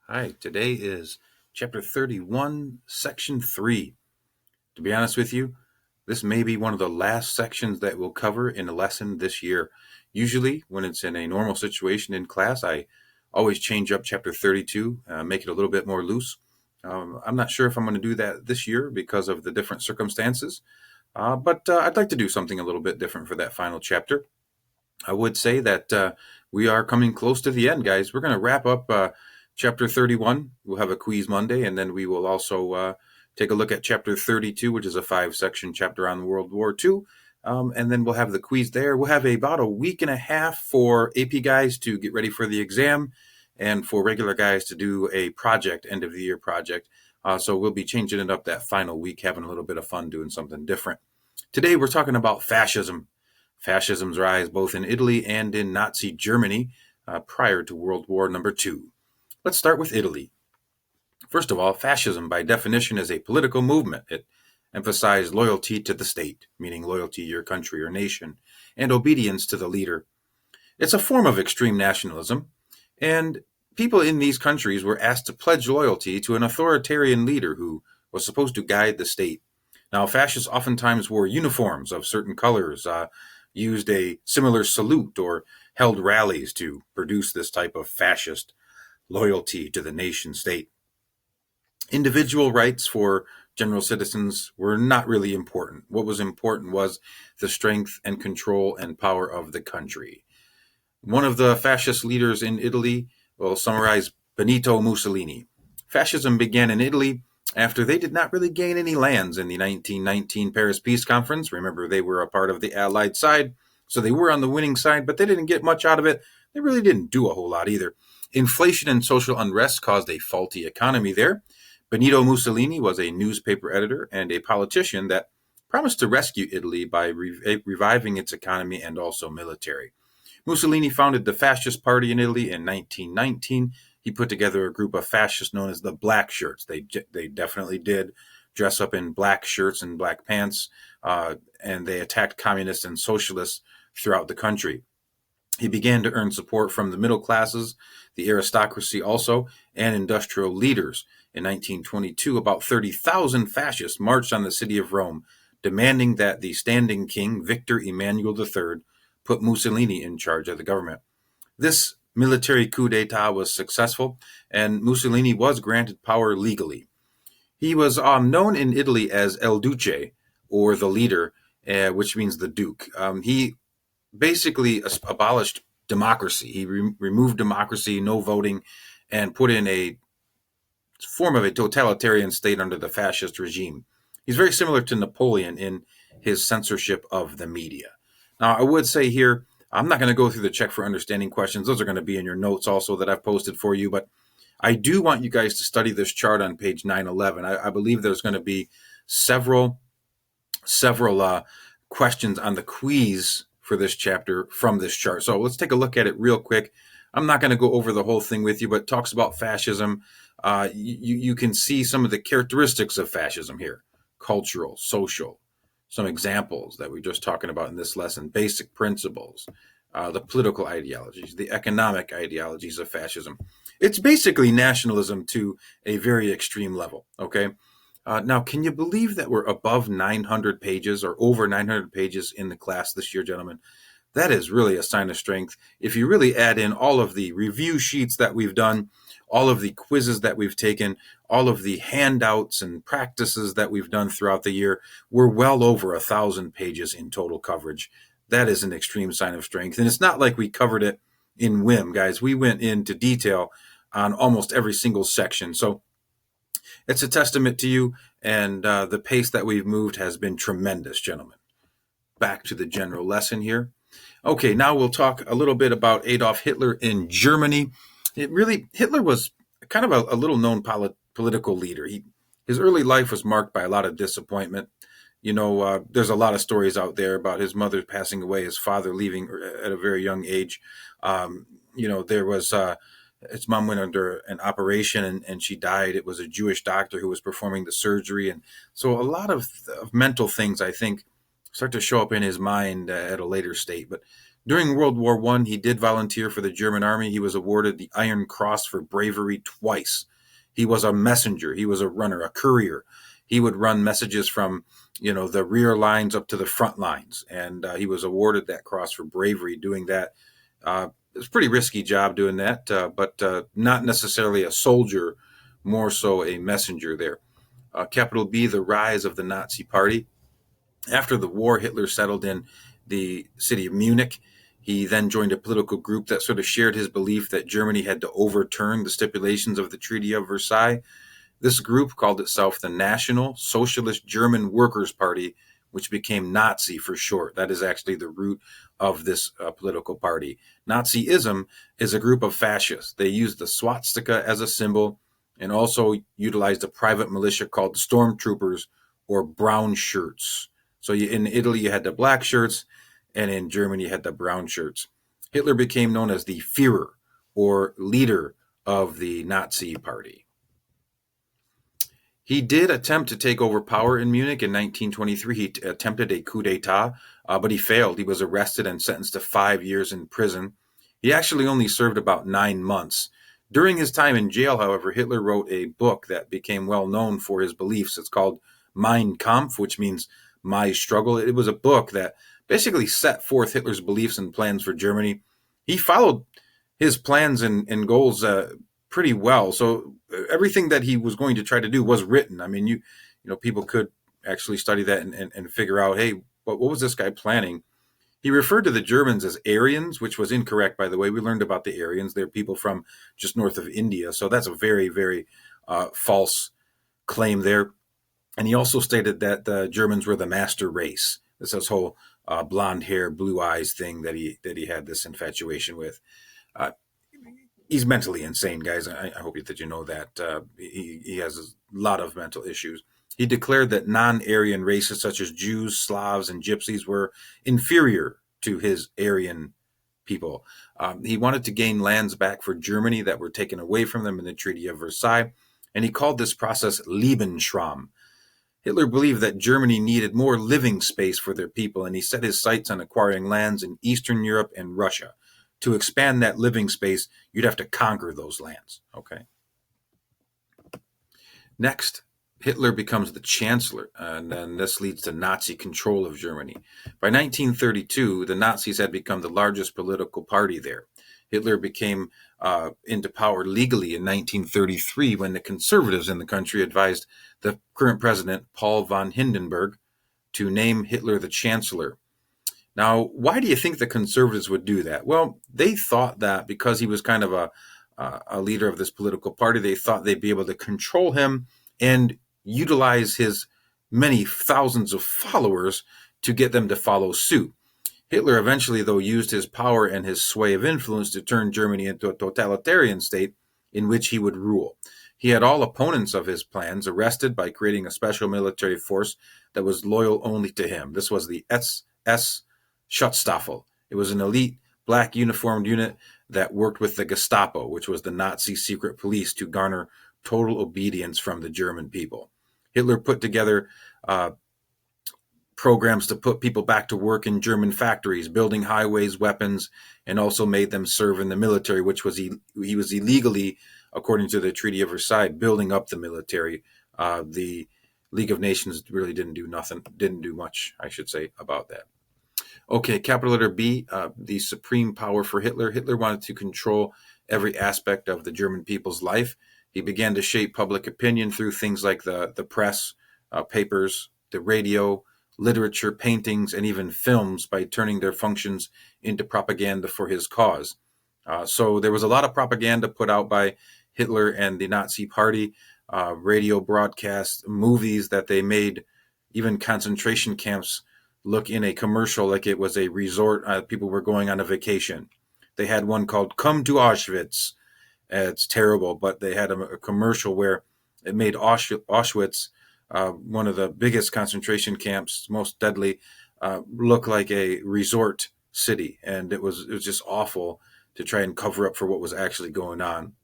Hi, today is chapter 31, section 3. To be honest with you, this may be one of the last sections that we'll cover in a lesson this year. Usually, when it's in a normal situation in class, I always change up chapter 32, make it a little bit more loose. I'm not sure if I'm going to do that this year because of the different circumstances, but I'd like to do something a little bit different for that final chapter. I would say that we are coming close to the end, guys. We're going to wrap up chapter 31. We'll have a quiz Monday, and then we will also take a look at chapter 32, which is a 5-section chapter on World War II. And then we'll have the quiz there. We'll have about a week and a half for AP guys to get ready for the exam and for regular guys to do a project, end of the year project. So we'll be changing it up that final week, having a little bit of fun doing something different. Today we're talking about fascism. Fascism's rise both in Italy and in Nazi Germany prior to World War II. Let's start with Italy. First of all, fascism by definition is a political movement. It emphasized loyalty to the state, meaning loyalty to your country or nation, and obedience to the leader. It's a form of extreme nationalism, and people in these countries were asked to pledge loyalty to an authoritarian leader who was supposed to guide the state. Now, fascists oftentimes wore uniforms of certain colors, used a similar salute, or held rallies to produce this type of fascist loyalty to the nation state. Individual rights for general citizens were not really important. What was important was the strength and control and power of the country. One of the fascist leaders in Italy will summarize Benito Mussolini. Fascism began in Italy after they did not really gain any lands in the 1919 Paris Peace Conference. Remember, they were a part of the Allied side, so they were on the winning side, but they didn't get much out of it. They really didn't do a whole lot either. Inflation and social unrest caused a faulty economy there. Benito Mussolini was a newspaper editor and a politician that promised to rescue Italy by reviving its economy and also military. Mussolini founded the Fascist Party in Italy in 1919. He put together a group of fascists known as the Black Shirts. They definitely did dress up in black shirts and black pants, and they attacked communists and socialists throughout the country. He began to earn support from the middle classes, the aristocracy also, and industrial leaders. In 1922, about 30,000 fascists marched on the city of Rome, demanding that the standing king, Victor Emmanuel III, put Mussolini in charge of the government. This military coup d'etat was successful, and Mussolini was granted power legally. He was known in Italy as El Duce, or the leader, which means the duke. He basically abolished democracy. He removed democracy, no voting, and put in a form of a totalitarian state under the fascist regime. He's very similar to Napoleon in his censorship of the media. Now, I would say here, I'm not going to go through the check for understanding questions. Those are going to be in your notes also that I've posted for you, but I do want you guys to study this chart on page 911. I believe there's going to be several questions on the quiz for this chapter from this chart. So let's take a look at it real quick. I'm not going to go over the whole thing with you, but it talks about fascism. You can see some of the characteristics of fascism here: cultural, social, some examples that we're just talking about in this lesson, basic principles, the political ideologies, the economic ideologies of fascism. It's basically nationalism to a very extreme level, okay? Now, can you believe that we're above 900 pages or over 900 pages in the class this year, gentlemen? That is really a sign of strength. If you really add in all of the review sheets that we've done, all of the quizzes that we've taken, all of the handouts and practices that we've done throughout the year, we're well over 1,000 pages in total coverage. That is an extreme sign of strength. And it's not like we covered it in whim, guys. We went into detail on almost every single section. So it's a testament to you, and the pace that we've moved has been tremendous, gentlemen. Back to the general lesson here. Okay, now we'll talk a little bit about Adolf Hitler in Germany. Hitler was kind of a little known political leader. His early life was marked by a lot of disappointment. There's a lot of stories out there about his mother passing away, his father leaving at a very young age. There was his mom went under an operation and she died. It was a Jewish doctor who was performing the surgery. And so a lot of mental things, I think, start to show up in his mind at a later state. But During World War I, he did volunteer for the German army. He was awarded the Iron Cross for bravery twice. He was a messenger. He was a runner, a courier. He would run messages from, the rear lines up to the front lines. And he was awarded that cross for bravery doing that. It was a pretty risky job doing that, but not necessarily a soldier, more so a messenger there. Capital B, the rise of the Nazi Party. After the war, Hitler settled in the city of Munich. He then joined a political group that sort of shared his belief that Germany had to overturn the stipulations of the Treaty of Versailles. This group called itself the National Socialist German Workers' Party, which became Nazi for short. That is actually the root of this political party. Nazism is a group of fascists. They used the swastika as a symbol and also utilized a private militia called the Stormtroopers, or brown shirts. So in Italy, you had the black shirts, and in Germany, you had the brown shirts. Hitler became known as the Führer, or leader of the Nazi Party. He did attempt to take over power in Munich in 1923. He attempted a coup d'etat, but he failed. He was arrested and sentenced to 5 years in prison. He actually only served about 9 months. During his time in jail, however, Hitler wrote a book that became well known for his beliefs. It's called Mein Kampf, which means My Struggle. It was a book that basically set forth Hitler's beliefs and plans for Germany. He followed his plans and goals pretty well. So everything that he was going to try to do was written. I mean, people could actually study that and figure out, hey, what was this guy planning? He referred to the Germans as Aryans, which was incorrect, by the way. We learned about the Aryans. They're people from just north of India. So that's a very, very false claim there. And he also stated that the Germans were the master race. This whole blonde hair, blue eyes thing that he had this infatuation with. He's mentally insane, guys. I hope that you know that. He has a lot of mental issues. He declared that non-Aryan races such as Jews, Slavs, and Gypsies were inferior to his Aryan people. He wanted to gain lands back for Germany that were taken away from them in the Treaty of Versailles, and he called this process Lebensraum. Hitler believed that Germany needed more living space for their people, and he set his sights on acquiring lands in Eastern Europe and Russia. To expand that living space, you'd have to conquer those lands. Okay. Next, Hitler becomes the Chancellor, and then this leads to Nazi control of Germany. By 1932, the Nazis had become the largest political party there. Hitler became into power legally in 1933 when the conservatives in the country advised the current president, Paul von Hindenburg, to name Hitler the Chancellor. Now, why do you think the conservatives would do that? Well, they thought that because he was kind of a leader of this political party, they thought they'd be able to control him and utilize his many thousands of followers to get them to follow suit. Hitler eventually, though, used his power and his sway of influence to turn Germany into a totalitarian state in which he would rule. He had all opponents of his plans arrested by creating a special military force that was loyal only to him. This was the SS Schutzstaffel. It was an elite black uniformed unit that worked with the Gestapo, which was the Nazi secret police, to garner total obedience from the German people. Hitler put together programs to put people back to work in German factories, building highways, weapons, and also made them serve in the military, which was he was illegally, according to the Treaty of Versailles, building up the military. The League of Nations really didn't do much, I should say, about that. Okay, capital letter B, the supreme power for Hitler. Hitler wanted to control every aspect of the German people's life. He began to shape public opinion through things like the press, papers, the radio, literature, paintings, and even films by turning their functions into propaganda for his cause. So there was a lot of propaganda put out by Hitler and the Nazi Party, radio broadcasts, movies that they made, even concentration camps look in a commercial like it was a resort. People were going on a vacation. They had one called Come to Auschwitz. It's terrible, but they had a commercial where it made Auschwitz, one of the biggest concentration camps, most deadly, look like a resort city. And it was just awful to try and cover up for what was actually going on.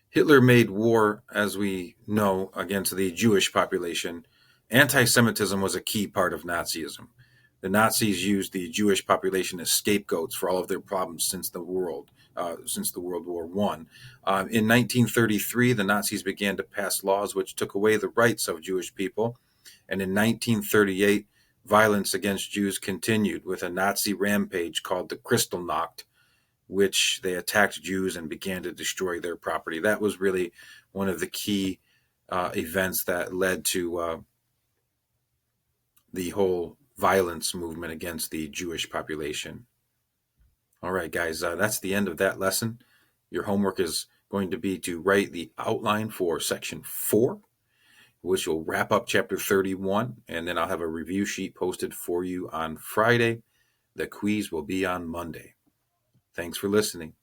Hitler made war, as we know, against the Jewish population. Anti-Semitism was a key part of Nazism. The Nazis used the Jewish population as scapegoats for all of their problems since the World War One. In 1933, the Nazis began to pass laws which took away the rights of Jewish people, and in 1938, violence against Jews continued with a Nazi rampage called the Kristallnacht, which they attacked Jews and began to destroy their property. That was really one of the key events that led to the whole violence movement against the Jewish population. All right, guys, that's the end of that lesson. Your homework is going to be to write the outline for section 4, which will wrap up chapter 31, and then I'll have a review sheet posted for you on Friday. The quiz will be on Monday. Thanks for listening.